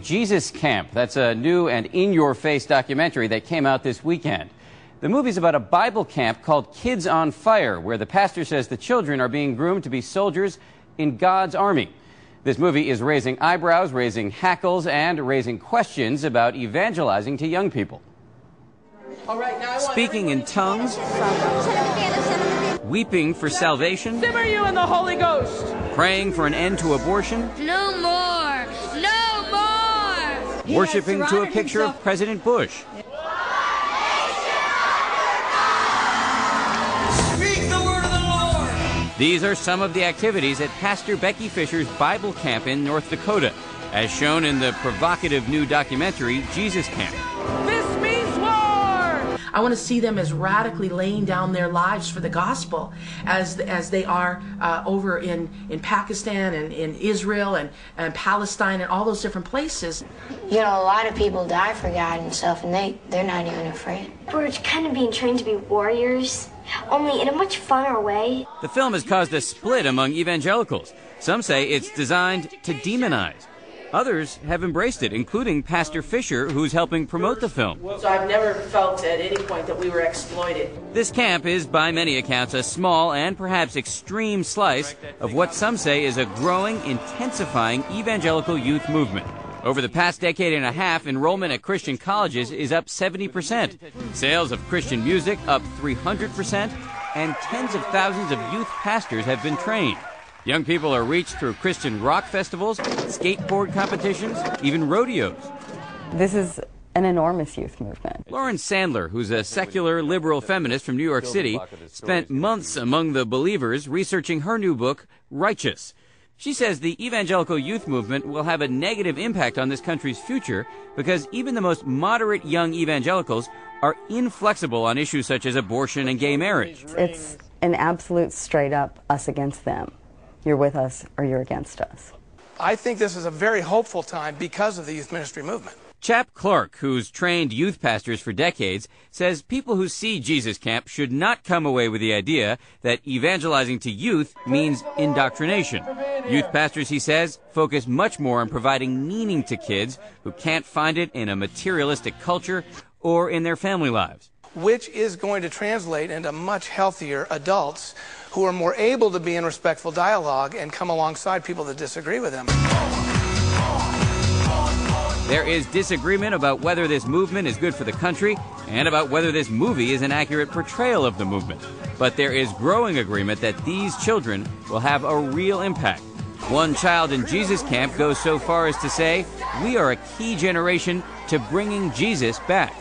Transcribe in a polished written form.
Jesus Camp. That's a new and in-your-face documentary that came out this weekend. The movie's about a Bible camp called Kids on Fire, where the pastor says the children are being groomed to be soldiers in God's army. This movie is raising eyebrows, raising hackles, and raising questions about evangelizing to young people. Speaking in tongues, weeping for salvation, Simmer you in the Holy Ghost, praying for an end to abortion, no more, no more, worshiping to a picture of President Bush. Speak the word of the Lord. These are some of the activities at Pastor Becky Fisher's Bible Camp in North Dakota, as shown in the provocative new documentary, Jesus Camp. This means war. I want to see them as radically laying down their lives for the gospel as they are over in Pakistan and in Israel and Palestine and all those different places. You know, a lot of people die for God and stuff, and they're not even afraid. We're kind of being trained to be warriors, only in a much funner way. The film has caused a split among evangelicals. Some say it's designed to demonize. Others have embraced it, including Pastor Fisher, who's helping promote the film. So I've never felt at any point that we were exploited. This camp is, by many accounts, a small and perhaps extreme slice of what some say is a growing, intensifying evangelical youth movement. Over the past decade and a half, enrollment at Christian colleges is up 70%. Sales of Christian music up 300%, and tens of thousands of youth pastors have been trained. Young people are reached through Christian rock festivals, skateboard competitions, even rodeos. This is an enormous youth movement. Lauren Sandler, who's a secular liberal feminist from New York City, spent months among the believers researching her new book, Righteous. She says the evangelical youth movement will have a negative impact on this country's future because even the most moderate young evangelicals are inflexible on issues such as abortion and gay marriage. It's an absolute straight up us against them. You're with us or you're against us. I think this is a very hopeful time because of the youth ministry movement. Chap Clark, who's trained youth pastors for decades, says people who see Jesus Camp should not come away with the idea that evangelizing to youth means indoctrination. Youth pastors, he says, focus much more on providing meaning to kids who can't find it in a materialistic culture or in their family lives. Which is going to translate into much healthier adults who are more able to be in respectful dialogue and come alongside people that disagree with them. There is disagreement about whether this movement is good for the country and about whether this movie is an accurate portrayal of the movement. But there is growing agreement that these children will have a real impact. One child in Jesus Camp goes so far as to say, "We are a key generation to bringing Jesus back."